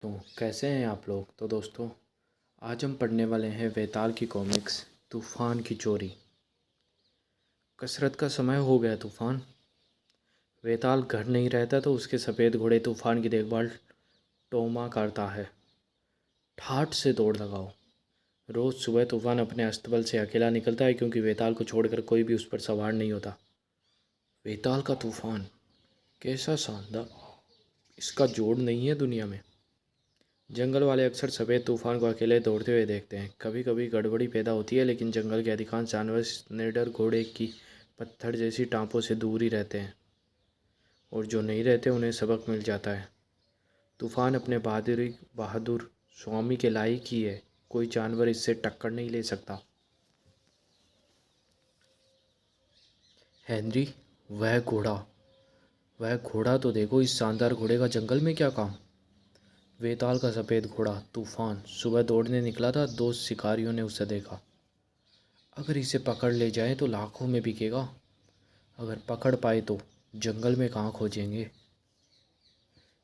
तो कैसे हैं आप लोग। तो दोस्तों, आज हम पढ़ने वाले हैं वेताल की कॉमिक्स तूफ़ान की चोरी। कसरत का समय हो गया तूफ़ान। वेताल घर नहीं रहता तो उसके सफ़ेद घोड़े तूफ़ान की देखभाल टोमा करता है। ठाठ से दौड़ लगाओ। रोज़ सुबह तूफ़ान अपने अस्तबल से अकेला निकलता है क्योंकि वेताल को छोड़कर कोई भी उस पर सवार नहीं होता। वेताल का तूफ़ान कैसा शानदार, इसका जोड़ नहीं है दुनिया में। जंगल वाले अक्सर सफ़ेद तूफ़ान को अकेले दौड़ते हुए देखते हैं। कभी कभी गड़बड़ी पैदा होती है, लेकिन जंगल के अधिकांश जानवर निडर घोड़े की पत्थर जैसी टाँपों से दूर ही रहते हैं, और जो नहीं रहते उन्हें सबक मिल जाता है। तूफ़ान अपने बहादुर स्वामी के लायक ही है। कोई जानवर इससे टक्कर नहीं ले सकता। हेनरी, वह घोड़ा तो देखो। इस शानदार घोड़े का जंगल में क्या काम। वेताल का सफ़ेद घोड़ा तूफ़ान सुबह दौड़ने निकला था। 2 शिकारियों ने उसे देखा। अगर इसे पकड़ ले जाएं तो लाखों में बिकेगा। अगर पकड़ पाए तो जंगल में कहाँ खोजेंगे।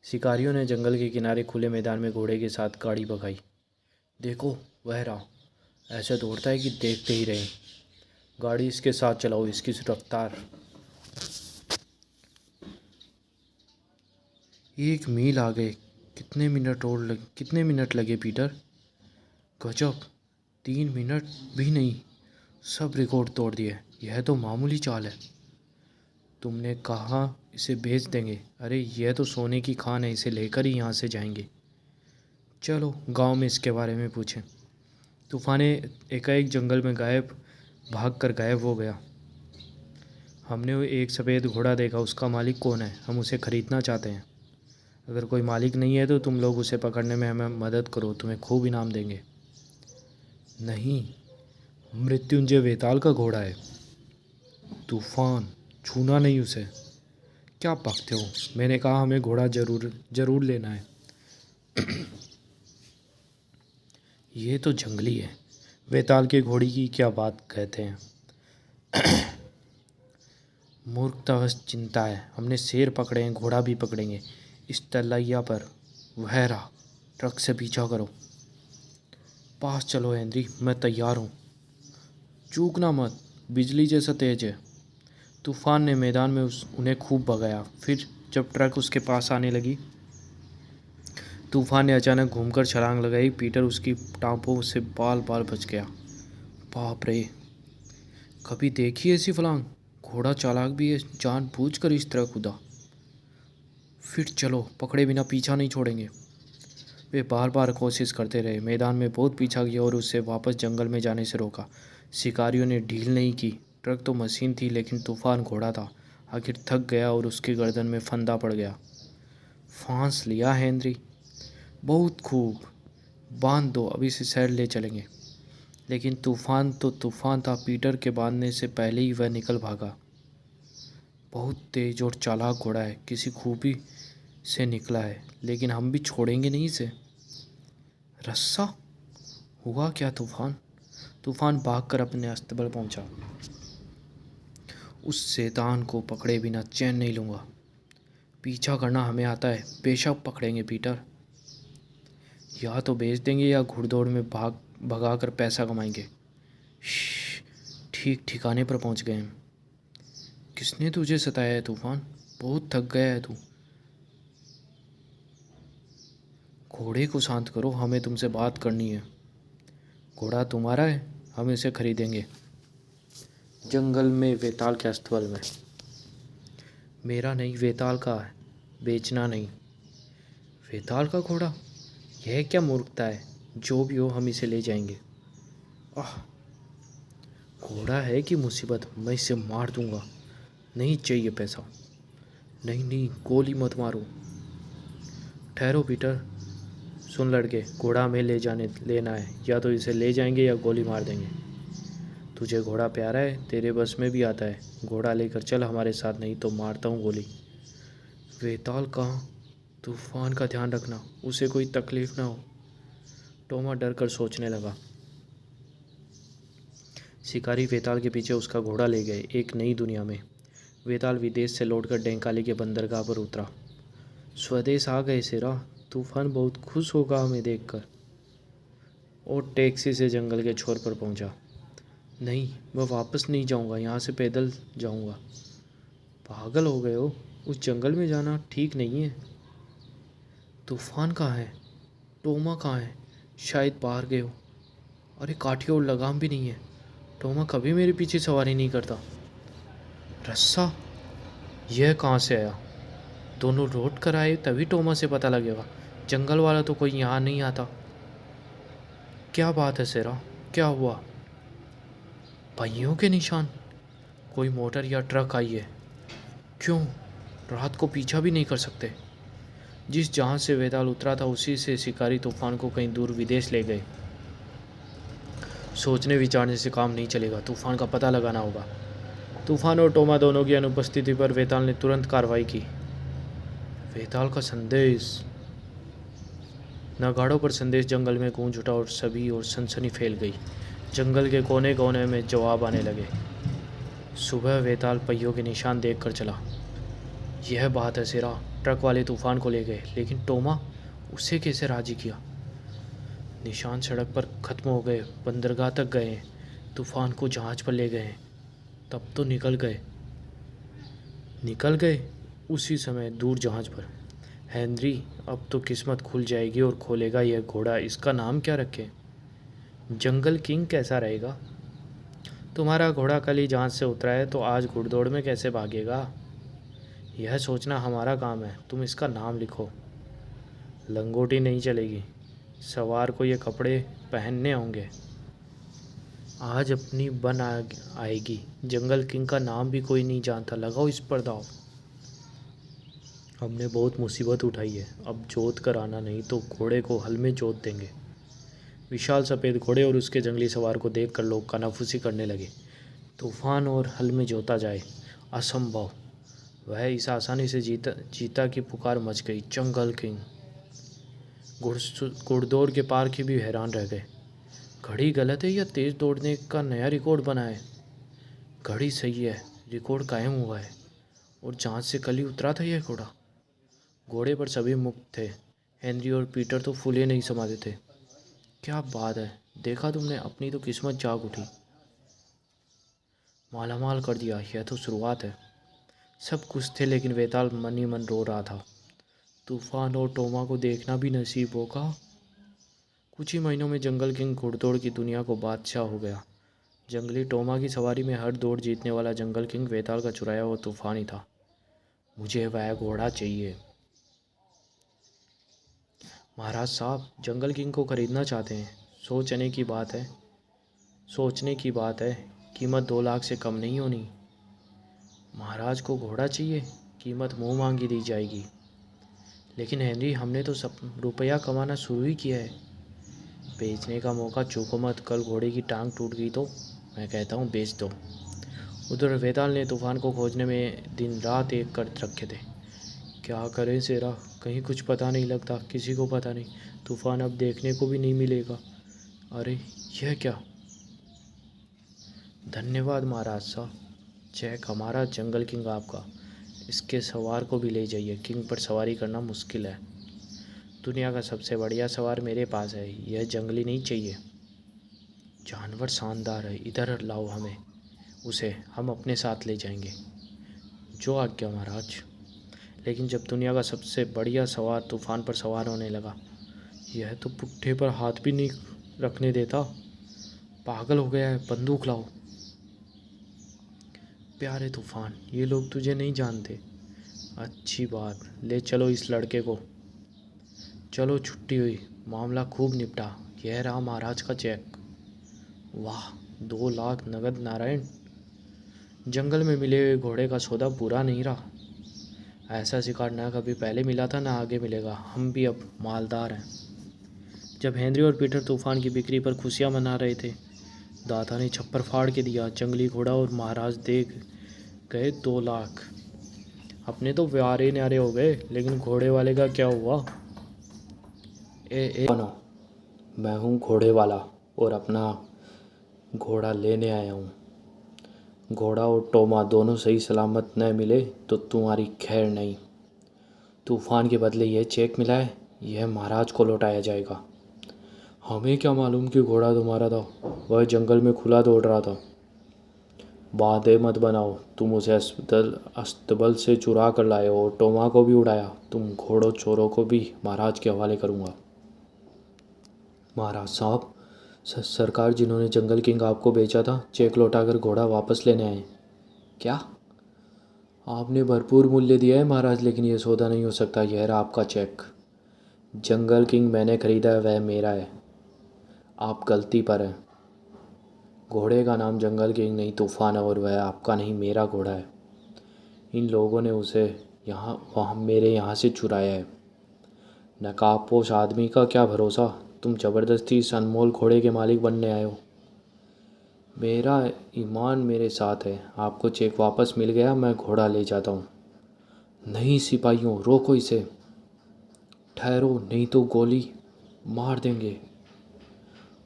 शिकारियों ने जंगल के किनारे खुले मैदान में घोड़े के साथ गाड़ी भगाई। देखो, वह रहा। ऐसे दौड़ता है कि देखते ही रहें। गाड़ी इसके साथ चलाओ, इसकी रफ्तार। 1 मील आगे। कितने मिनट लगे पीटर। गजब, 3 मिनट भी नहीं। सब रिकॉर्ड तोड़ दिए। यह तो मामूली चाल है। तुमने कहा इसे बेच देंगे। अरे यह तो सोने की खान है, इसे लेकर ही यहाँ से जाएंगे। चलो गांव में इसके बारे में पूछें। तूफान एकाएक जंगल में भाग कर गायब हो गया। हमने वो एक सफ़ेद घोड़ा देखा। उसका मालिक कौन है? हम उसे ख़रीदना चाहते हैं। अगर कोई मालिक नहीं है तो तुम लोग उसे पकड़ने में हमें मदद करो, तुम्हें खूब इनाम देंगे। नहीं, मृत्युंजय वेताल का घोड़ा है। तूफान, छूना नहीं उसे। क्या बकते हो? मैंने कहा हमें घोड़ा ज़रूर लेना है। ये तो जंगली है। वेताल के घोड़ी की क्या बात कहते हैं। मूर्खतावश चिंता है। हमने शेर पकड़े हैं, घोड़ा भी पकड़ेंगे। इस तलैया पर वह रहा। ट्रक से पीछा करो। पास चलो हेनरी, मैं तैयार हूँ। चूकना मत, बिजली जैसा तेज है। तूफान ने मैदान में उन्हें खूब भगाया। फिर जब ट्रक उसके पास आने लगी, तूफान ने अचानक घूमकर छलांग लगाई। पीटर उसकी टाँपों से बाल बाल बच गया। बाप रे, कभी देखी ऐसी फलांग। घोड़ा चालाक भी है, जानबूझकर इस तरह कूदा। फिर चलो, पकड़े बिना पीछा नहीं छोड़ेंगे। वे बार बार कोशिश करते रहे। मैदान में बहुत पीछा किया और उसे वापस जंगल में जाने से रोका। शिकारियों ने ढील नहीं की। ट्रक तो मशीन थी, लेकिन तूफान घोड़ा था। आखिर थक गया और उसकी गर्दन में फंदा पड़ गया। फांस लिया हेनरी। बहुत खूब, बांध दो, अभी से शहर ले चलेंगे। लेकिन तूफान तो तूफान था। पीटर के बांधने से पहले ही वह निकल भागा। बहुत तेज और चालाक घोड़ा है, किसी खूबी से निकला है, लेकिन हम भी छोड़ेंगे नहीं इसे। रस्सा। हुआ क्या तूफान? तूफान भागकर अपने अस्तबल पहुंचा। उस शैतान को पकड़े बिना चैन नहीं लूँगा। पीछा करना हमें आता है, बेशक पकड़ेंगे पीटर। या तो बेच देंगे या घुड़दौड़ में भगा कर पैसा कमाएंगे। ठीक ठिकाने पर पहुंच गए हम। किसने तुझे सताया है तूफान? बहुत थक गया है तू। घोड़े को शांत करो, हमें तुमसे बात करनी है। घोड़ा तुम्हारा है, हम इसे खरीदेंगे। जंगल में वेताल के अस्तबल में। मेरा नहीं, वेताल का है, बेचना नहीं। वेताल का घोड़ा? यह क्या मूर्खता है। जो भी हो, हम इसे ले जाएंगे। आह, घोड़ा है कि मुसीबत, मैं इसे मार दूंगा। नहीं चाहिए पैसा। नहीं नहीं, गोली मत मारो। ठहरो पीटर, सुन लड़के, घोड़ा हमें लेना है। या तो इसे ले जाएंगे या गोली मार देंगे। तुझे घोड़ा प्यारा है, तेरे बस में भी आता है। घोड़ा लेकर चल हमारे साथ, नहीं तो मारता हूँ गोली। वेताल कहाँ? तूफान का ध्यान रखना, उसे कोई तकलीफ ना हो। टोमा डर कर सोचने लगा। शिकारी वेताल के पीछे उसका घोड़ा ले गए, एक नई दुनिया में। वेताल विदेश से लौटकर डेंकाली के बंदरगाह पर उतरा। स्वदेश आ गए सेरा, तूफान बहुत खुश होगा हमें देखकर और टैक्सी से जंगल के छोर पर पहुंचा। नहीं, मैं वापस नहीं जाऊंगा, यहाँ से पैदल जाऊंगा। पागल हो गए हो? उस जंगल में जाना ठीक नहीं है। तूफान कहाँ है? टोमा कहाँ है? शायद बाहर गए हो। अरे काठी और लगाम भी नहीं है। टोमा कभी मेरे पीछे सवारी नहीं करता। रस्सा यह कहाँ से आया? दोनों रोड कर आए तभी टोमा से पता लगेगा। जंगल वाला तो कोई यहाँ नहीं आता। क्या बात है सेरा, क्या हुआ? पहियों के निशान। कोई मोटर या ट्रक आई है। क्यों? रात को पीछा भी नहीं कर सकते। जिस जहाज से वेताल उतरा था उसी से शिकारी तूफान को कहीं दूर विदेश ले गए। सोचने विचारने से काम नहीं चलेगा, तूफान का पता लगाना होगा। तूफान और टोमा दोनों की अनुपस्थिति पर वेताल ने तुरंत कार्रवाई की। वेताल का संदेश। नगाड़ों पर संदेश जंगल में गूंज उठा और सभी और सनसनी फैल गई। जंगल के कोने कोने में जवाब आने लगे। सुबह वेताल पहियों के निशान देखकर चला। यह बात है सिरा, ट्रक वाले तूफान को ले गए, लेकिन टोमा उसे कैसे राजी किया? निशान सड़क पर ख़त्म हो गए, बंदरगाह तक गए हैं, तूफान को जहाज पर ले गए हैं। तब तो निकल गए उसी समय दूर जहाज पर। हेनरी, अब तो किस्मत खुल जाएगी और खोलेगा यह घोड़ा। इसका नाम क्या रखें? जंगल किंग कैसा रहेगा? तुम्हारा घोड़ा कल ही जहाज से उतरा है तो आज घुड़दौड़ में कैसे भागेगा? यह सोचना हमारा काम है। तुम इसका नाम लिखो। लंगोटी नहीं चलेगी, सवार को ये कपड़े पहनने होंगे। आज अपनी बन आएगी। जंगल किंग का नाम भी कोई नहीं जानता, लगाओ इस पर दाव। हमने बहुत मुसीबत उठाई है, अब जोत कर आना, नहीं तो घोड़े को हल में जोत देंगे। विशाल सफ़ेद घोड़े और उसके जंगली सवार को देखकर लोग कानाफूसी करने लगे। तूफान और हल में जोता जाए, असंभव। वह इस आसानी से जीता की पुकार मच गई। जंगल किंग। घुड़दौड़ के पारखी भी हैरान रह गए। घड़ी गलत है या तेज़ दौड़ने का नया रिकॉर्ड बना है? घड़ी सही है, रिकॉर्ड कायम हुआ है। और जहाज से कल ही उतरा था यह घोड़ा। घोड़े पर सभी मुक्त थे। हेनरी और पीटर तो फूले नहीं समाते थे। क्या बात है, देखा तुमने, अपनी तो किस्मत जाग उठी। मालामाल कर दिया, यह तो शुरुआत है। सब कुछ थे, लेकिन वेताल मन ही मन रो रहा था। तूफान और टोमा को देखना भी नसीब होगा। कुछ ही महीनों में जंगल किंग घुड़दौड़ की दुनिया को बादशाह हो गया। जंगली टोमा की सवारी में हर दौड़ जीतने वाला जंगल किंग वेताल का चुराया हुआ तूफान ही था। मुझे वह घोड़ा चाहिए। महाराज साहब, जंगल किंग को खरीदना चाहते हैं। सोचने की बात है। कीमत 2 लाख से कम नहीं होनी। महाराज को घोड़ा चाहिए, कीमत मुँह मांगी दी जाएगी। लेकिन हेनरी, हमने तो सब रुपया कमाना शुरू ही किया है। बेचने का मौका चूको मत। कल घोड़े की टांग टूट गई तो मैं कहता हूँ बेच दो। उधर वेताल ने तूफान को खोजने में दिन रात एक कर रखे थे। क्या करें सेरा, कहीं कुछ पता नहीं लगता, किसी को पता नहीं। तूफान अब देखने को भी नहीं मिलेगा। अरे यह क्या? धन्यवाद महाराज साहब, चेक हमारा, जंगल किंग आपका। इसके सवार को भी ले जाइए। किंग पर सवारी करना मुश्किल है। दुनिया का सबसे बढ़िया सवार मेरे पास है। यह जंगली नहीं चाहिए। जानवर शानदार है, इधर लाओ हमें उसे, हम अपने साथ ले जाएंगे। जो आज्ञा महाराज। लेकिन जब दुनिया का सबसे बढ़िया सवार तूफान पर सवार होने लगा, यह तो पुट्ठे पर हाथ भी नहीं रखने देता। पागल हो गया है, बंदूक लाओ। प्यारे तूफान, ये लोग तुझे नहीं जानते। अच्छी बात, ले चलो इस लड़के को। चलो, छुट्टी हुई, मामला खूब निपटा। यह रहा महाराज का चेक। वाह, 2 लाख नगद। नारायण, जंगल में मिले हुए घोड़े का सौदा पूरा नहीं रहा। ऐसा शिकार ना कभी पहले मिला था, ना आगे मिलेगा। हम भी अब मालदार हैं। जब हेनरी और पीटर तूफान की बिक्री पर खुशियां मना रहे थे, दादा ने छप्पर फाड़ के दिया। जंगली घोड़ा और महाराज देख गए 2 लाख। अपने तो व्यारे न्यारे हो गए, लेकिन घोड़े वाले का क्या हुआ? बनो, मैं हूँ घोड़े वाला और अपना घोड़ा लेने आया हूँ। घोड़ा और टोमा दोनों सही सलामत न मिले तो तुम्हारी खैर नहीं। तूफान के बदले यह चेक मिला है, यह महाराज को लौटाया जाएगा। हमें क्या मालूम कि घोड़ा तुम्हारा था, वह जंगल में खुला दौड़ रहा था। बातें मत बनाओ, तुम उसे अस्तबल से चुरा कर लाए हो और टोमा को भी उड़ाया। तुम घोड़ों चोरों को भी महाराज के हवाले करूँगा। महाराज साहब, सरकार जिन्होंने जंगल किंग आपको बेचा था, चेक लौटाकर घोड़ा वापस लेने आए। क्या? आपने भरपूर मूल्य दिया है महाराज, लेकिन यह सौदा नहीं हो सकता। यह रहा आपका चेक। जंगल किंग मैंने ख़रीदा है, वह मेरा है। आप गलती पर हैं। घोड़े का नाम जंगल किंग नहीं तूफ़ान है, और वह आपका नहीं मेरा घोड़ा है। इन लोगों ने उसे मेरे यहाँ से चुराया है। नकाबपोश आदमी का क्या भरोसा। तुम ज़बरदस्ती इस अनमोल घोड़े के मालिक बनने आए हो। मेरा ईमान मेरे साथ है। आपको चेक वापस मिल गया, मैं घोड़ा ले जाता हूँ। नहीं सिपाहियों, रोको इसे। ठहरो, नहीं तो गोली मार देंगे।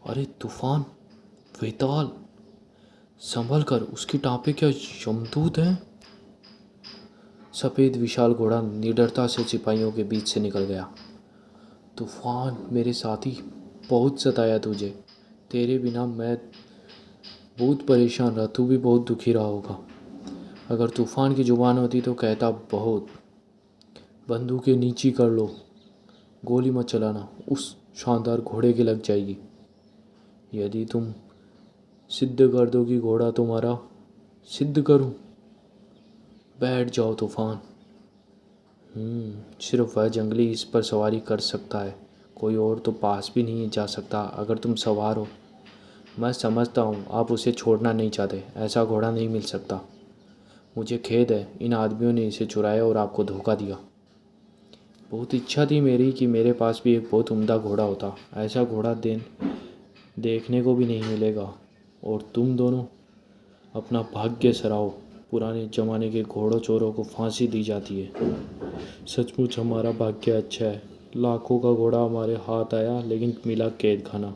अरे तूफान, वेताल, संभल कर, उसकी टाँपें क्या यमदूत हैं। सफ़ेद विशाल घोड़ा निडरता से सिपाहियों के बीच से निकल गया। तूफान मेरे साथी, बहुत सताया तुझे। तेरे बिना मैं बहुत परेशान रहा, तू भी बहुत दुखी रहा होगा। अगर तूफान की जुबान होती तो कहता बहुत। बंदूकें नीची कर लो, गोली मत चलाना, उस शानदार घोड़े के लग जाएगी। यदि तुम सिद्ध कर दो कि घोड़ा तुम्हारा, सिद्ध करूं। बैठ जाओ तूफान। सिर्फ वह जंगली इस पर सवारी कर सकता है, कोई और तो पास भी नहीं जा सकता। अगर तुम सवार हो, मैं समझता हूँ आप उसे छोड़ना नहीं चाहते। ऐसा घोड़ा नहीं मिल सकता। मुझे खेद है, इन आदमियों ने इसे चुराया और आपको धोखा दिया। बहुत इच्छा थी मेरी कि मेरे पास भी एक बहुत उम्दा घोड़ा होता। ऐसा घोड़ा देखने को भी नहीं मिलेगा। और तुम दोनों अपना भाग्य सराहो। पुराने ज़माने के घोड़ों चोरों को फांसी दी जाती है। सचमुच हमारा भाग्य अच्छा है। लाखों का घोड़ा हमारे हाथ आया, लेकिन मिला कैद खाना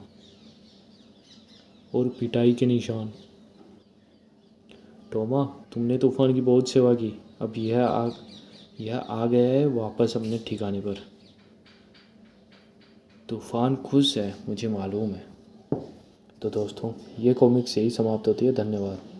और पिटाई के निशान। टोमा, तुमने तूफान की बहुत सेवा की। अब यह आ गया है वापस अपने ठिकाने पर। तूफान खुश है, मुझे मालूम है। तो दोस्तों, ये कॉमिक्स यही समाप्त होती है। धन्यवाद।